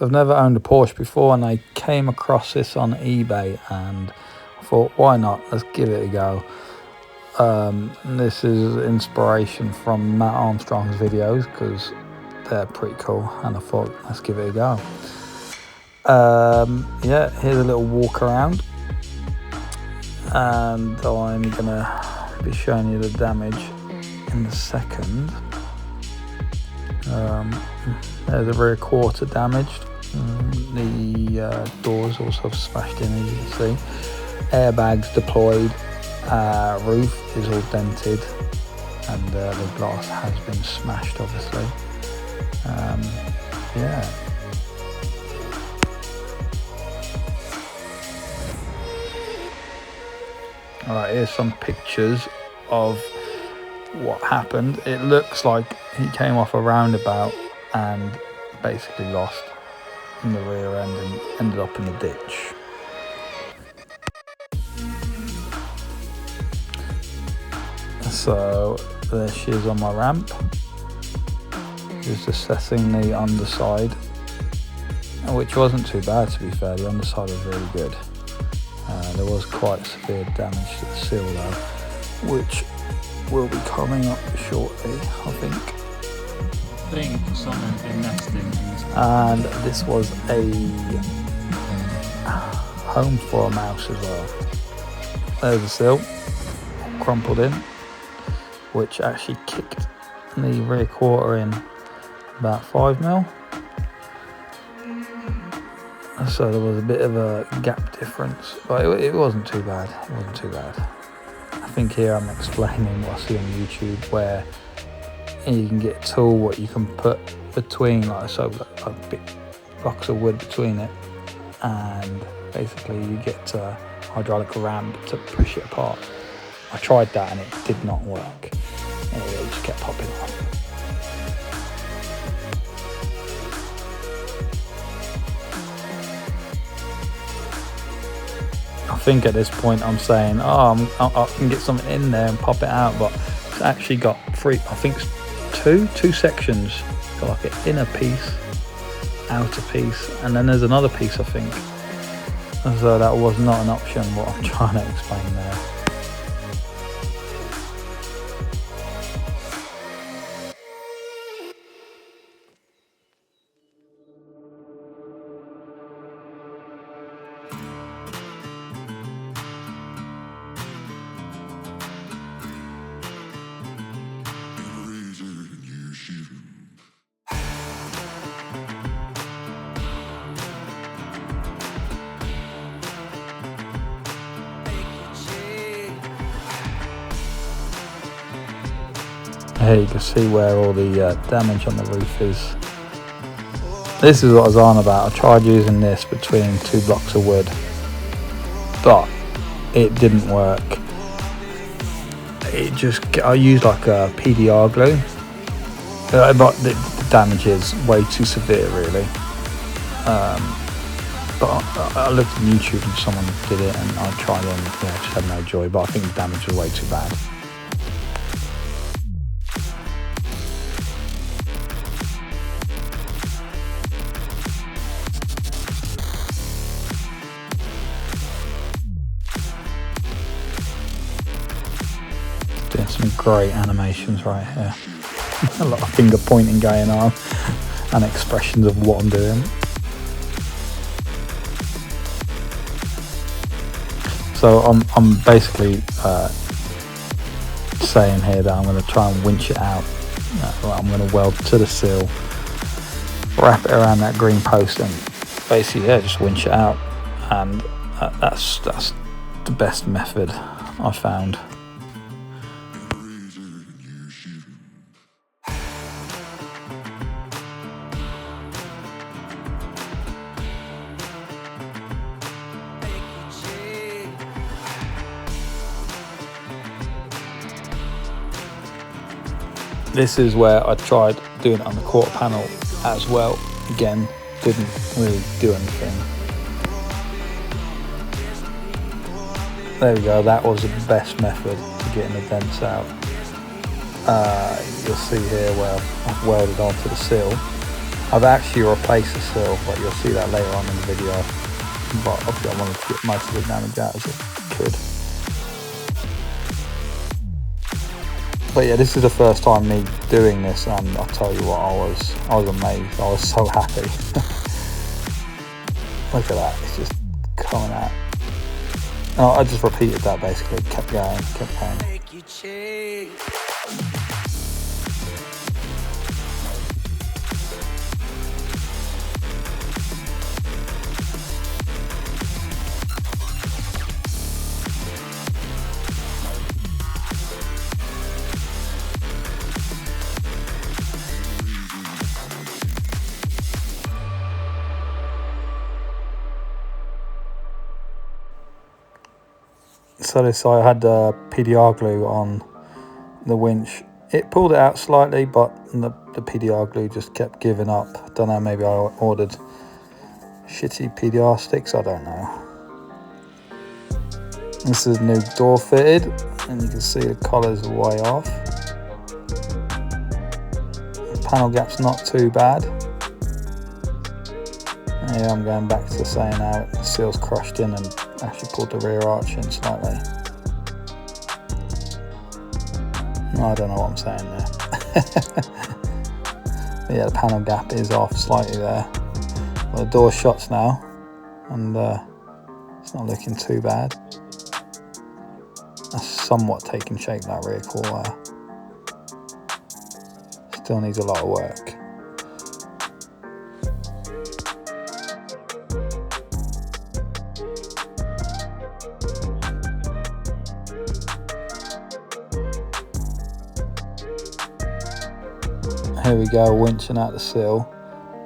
So I've never owned a Porsche before, and I came across this on eBay and I thought, why not, let's give it a go. This is inspiration from Matt Armstrong's videos because they're pretty cool, and I thought, let's give it a go. Yeah, here's a little walk around, and I'm gonna be showing you the damage in a second. There's the rear quarter damaged. The doors also smashed in, as you can see. Airbags deployed. Roof is all dented, and the glass has been smashed, obviously. Yeah. Alright, here's some pictures of what happened. It looks like he came off a roundabout and basically lost in the rear end and ended up in the ditch. So there she is on my ramp, just assessing the underside, which wasn't too bad, to be fair. The underside was really good. There was quite severe damage to the seal though, which will be coming up shortly, I think. Someone's been nesting in this. And this was a home for a mouse as well. There's the sill, crumpled in, which actually kicked the rear quarter in about 5mm. So there was a bit of a gap difference, but it wasn't too bad. It wasn't too bad. I think here I'm explaining what I see on YouTube, where you can get a tool what you can put between, like big blocks of wood between it, and basically you get a hydraulic ramp to push it apart. I tried that and it did not work. It just kept popping off. I think at this point I'm saying, I can get something in there and pop it out, but it's actually got three, I think it's two sections. It's got like an inner piece, outer piece, and then there's another piece, I think. And so that was not an option, what I'm trying to explain there. Here you can see where all the damage on the roof is. This is what I was on about. I tried using this between two blocks of wood, but it didn't work. I used like a PDR glue, but the damage is way too severe, really. But I looked on YouTube and someone did it, and I tried and just had no joy. But I think the damage was way too bad. Doing some great animations right here. A lot of finger pointing going on and expressions of what I'm doing. So I'm basically saying here that I'm going to try and winch it out. I'm going to weld to the sill, wrap it around that green post, and basically just winch it out. And that's the best method I found. This is where I tried doing it on the quarter panel as well. Again, didn't really do anything. There we go, that was the best method to getting the dents out. You'll see here where I've welded onto the sill, I've actually replaced the sill, but you'll see that later on in the video. But obviously I wanted to get most of the damage out as I could. But yeah, this is the first time me doing this, and I'll tell you what, I was amazed. I was so happy. Look at that, it's just coming out. Oh, I just repeated that basically, kept going. So I had PDR glue on the winch. It pulled it out slightly, but the PDR glue just kept giving up. I don't know, maybe I ordered shitty PDR sticks, I don't know. This is new door fitted, and you can see the collar's way off. The panel gap's not too bad. And here I'm going back to saying how the seal's crushed in and actually pulled the rear arch in slightly. No, I don't know what I'm saying there. But yeah, the panel gap is off slightly there. Well, the door's shut now, and it's not looking too bad. That's somewhat taking shape, that rear quarter. Still needs a lot of work. Here we go, winching out the sill.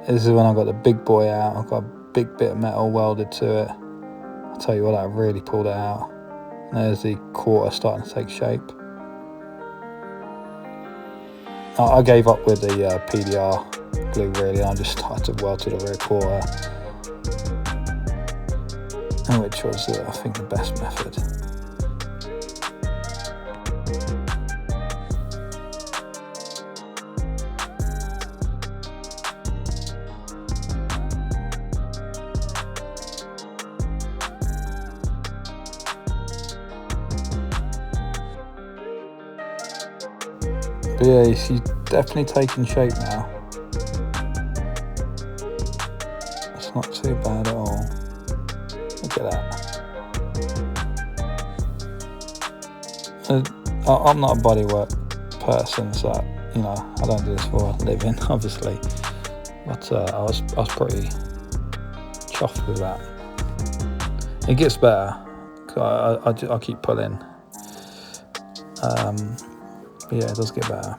This is when I got the big boy out. I've got a big bit of metal welded to it. I'll tell you what, that really pulled it out. And there's the quarter starting to take shape. I gave up with the PDR glue really, and I just started to weld to the rear quarter, which was, I think, the best method. But yeah, she's definitely taking shape now. It's not too bad at all. Look at that. I'm not a bodywork person, so you know I don't do this for a living, obviously. But I was pretty chuffed with that. It gets better. I keep pulling. But yeah, it does get better.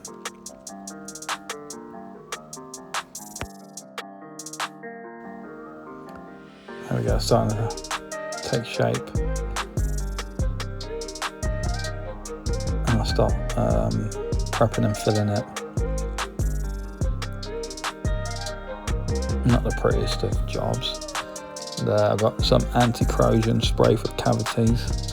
There we go, starting to take shape. And I'll start prepping and filling it. Not the prettiest of jobs. There, I've got some anti-corrosion spray for cavities.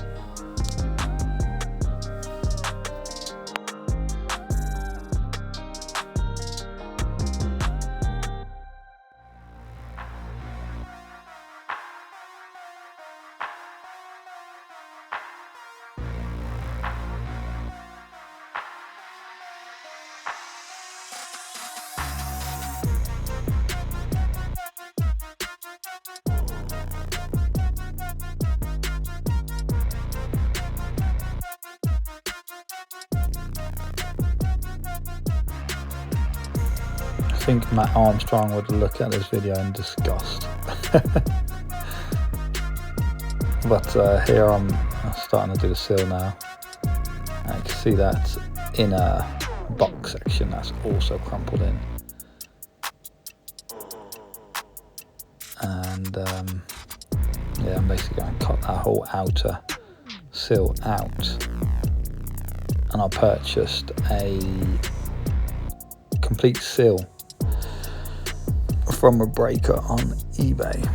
I think Matt Armstrong would look at this video in disgust. But here I'm starting to do the seal now. And you can see that inner box section that's also crumpled in. And yeah, I'm basically going to cut that whole outer seal out. And I purchased a complete seal from a breaker on eBay.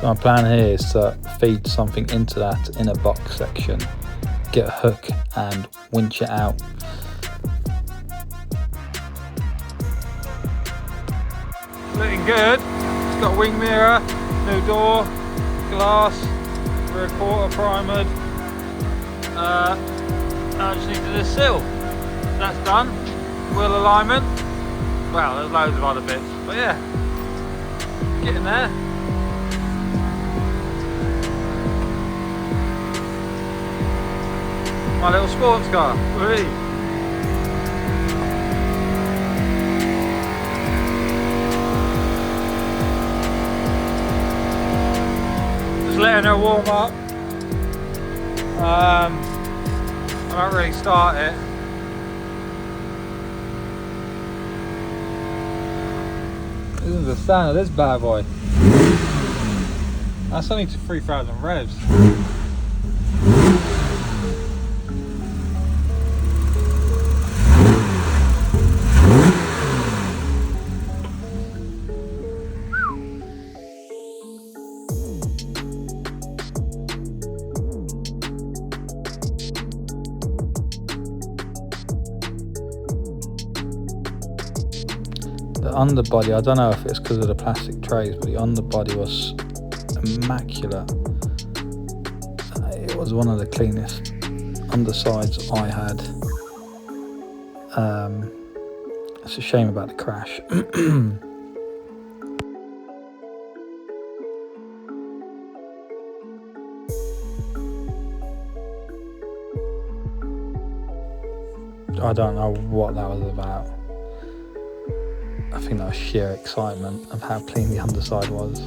So my plan here is to feed something into that inner box section, get a hook and winch it out. Looking good. It's got a wing mirror, new door, glass, rear quarter primered. I just need to do the sill. That's done. Wheel alignment. Well, there's loads of other bits, but yeah, getting there. My little sports car. Whee! Just letting her warm up. I don't really start it. This is the sound of this bad boy. That's only to 3,000 revs. The underbody, I don't know if it's because of the plastic trays, but the underbody was immaculate. It was one of the cleanest undersides I had. It's a shame about the crash. I don't know what that was about. I think that was sheer excitement of how clean the underside was.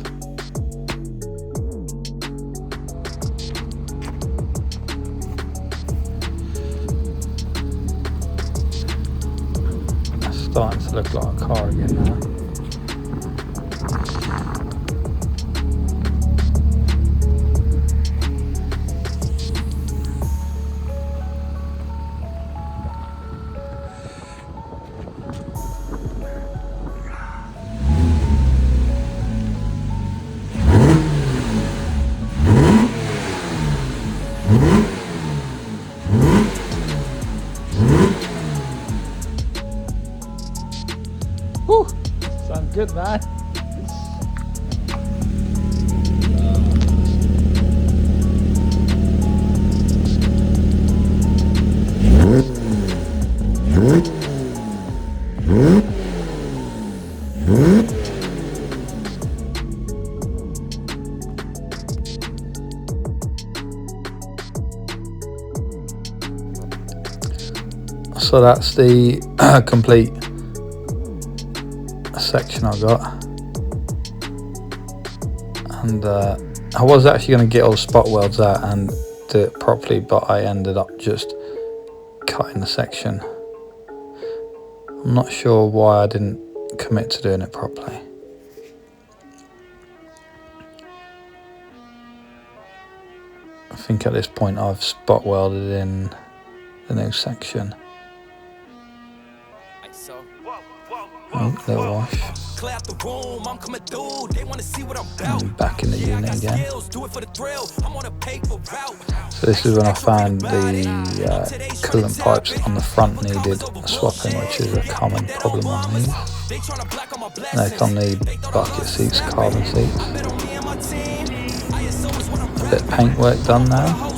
That's starting to look like a car again now. Whew, sounds good, man. So that's the complete section I got, and I was actually going to get all the spot welds out and do it properly, but I ended up just cutting the section. I'm not sure why I didn't commit to doing it properly. I think at this point I've spot welded in the new section. Oh, little wash. And back in the unit again. So this is when I found the coolant pipes on the front needed swapping, which is a common problem on these. They come need bucket seats, carbon seats. A bit of paint work done now.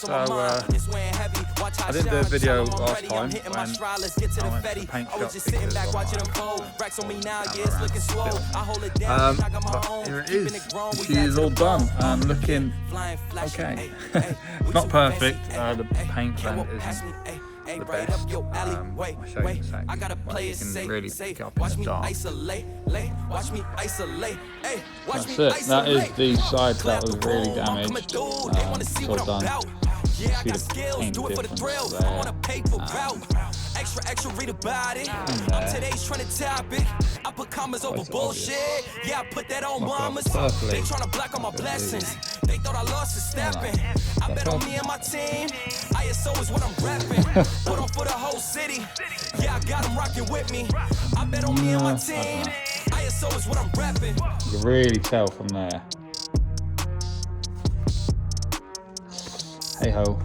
So I didn't do a video last time when I went to the paint shop because but here it is. She is all done and looking okay. Not perfect. The paint blend isn't the best. I'll show you in a sec. Well, you can really pick it up in the dark. That's it. That is the side that was really damaged. It's all done. See the paint difference there. Extra, read about it. I'm today's trending topic. I put commas over bullshit. Yeah, I put that on mamas. They tryna block all my blessings. They thought I lost a stepping. I bet on me and my team. ISO is what I'm rapping. Put on for the whole city. Yeah, I got them rocking with me. I bet on me and my team. ISO is what I'm rapping. You can really tell from there. Hey ho.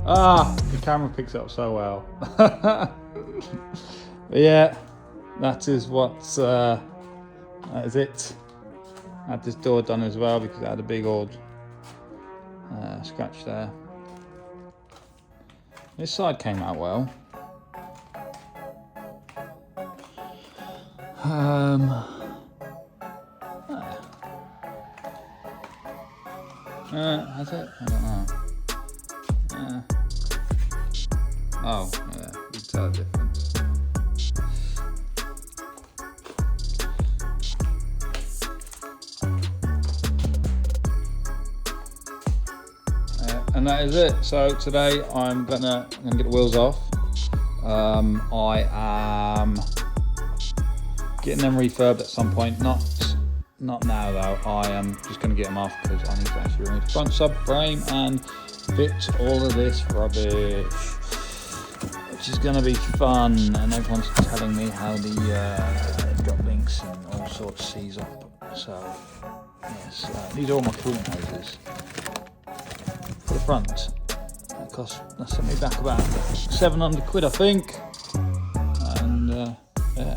The camera picks up so well. But yeah, that is that is it. I had this door done as well because it had a big old scratch there. This side came out well. Has it? I don't know. Oh, yeah, you can tell the difference. And that is it. So today I'm gonna get the wheels off. I am getting them refurbed at some point. Not now though. I am just gonna get them off because I need to actually remove the front subframe and fit all of this rubbish, which is going to be fun. And everyone's telling me how the drop links and all sorts seize up. So yes, these are all my cooling hoses for the front. That sent me back about 700 quid, I think. And yeah,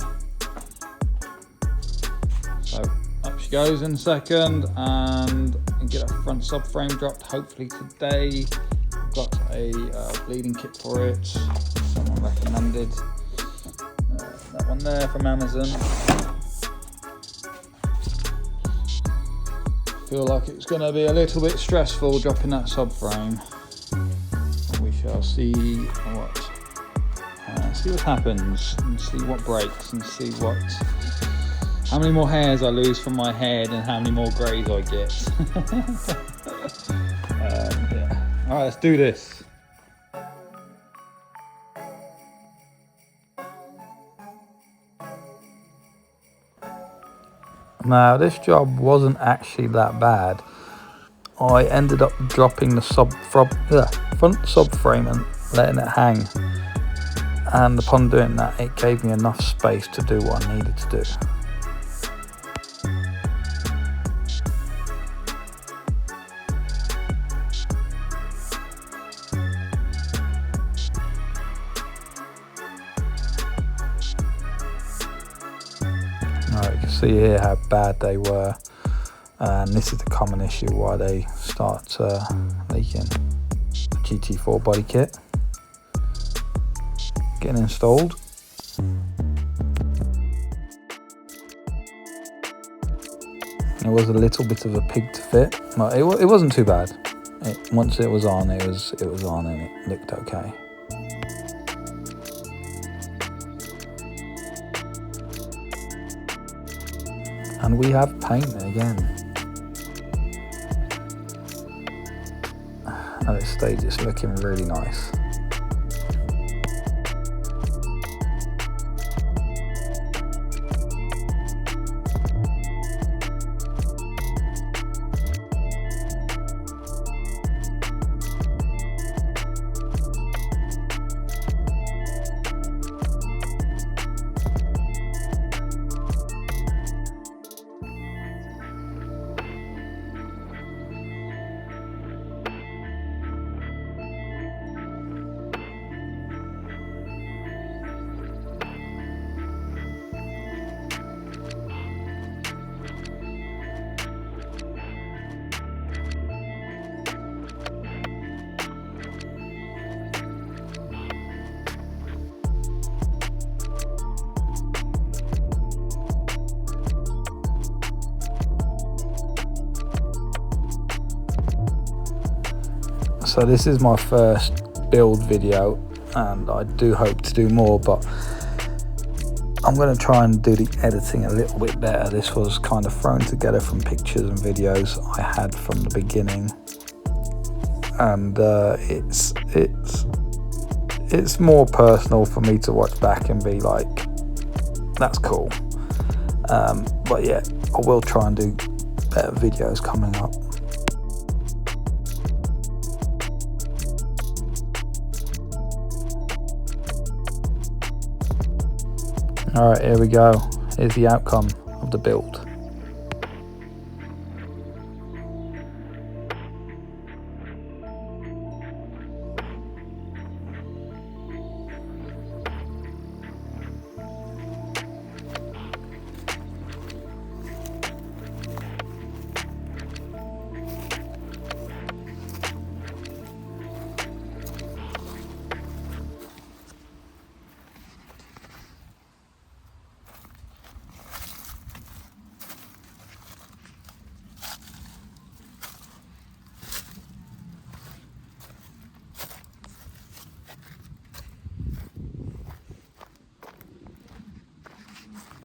so up she goes in a second, and get a front subframe dropped hopefully today. I've got a bleeding kit for it, someone recommended. That one there from Amazon. Feel like it's going to be a little bit stressful dropping that subframe. We shall see what happens, and see what breaks, and see how many more hairs I lose from my head and how many more greys I get. Yeah. Alright, let's do this. Now, this job wasn't actually that bad. I ended up dropping the front subframe and letting it hang. And upon doing that, it gave me enough space to do what I needed to do. You can see here how bad they were, and this is the common issue why they start leaking. The gt4 body kit getting installed. It was a little bit of a pig to fit, but it wasn't too bad. Once it was on, it was on, and it looked okay. And we have paint again. At this stage, it's looking really nice. So this is my first build video, and I do hope to do more, but I'm going to try and do the editing a little bit better. This was kind of thrown together from pictures and videos I had from the beginning, and it's more personal for me to watch back and be like, that's cool. But yeah, I will try and do better videos coming up. Alright, here we go. Here's the outcome of the build.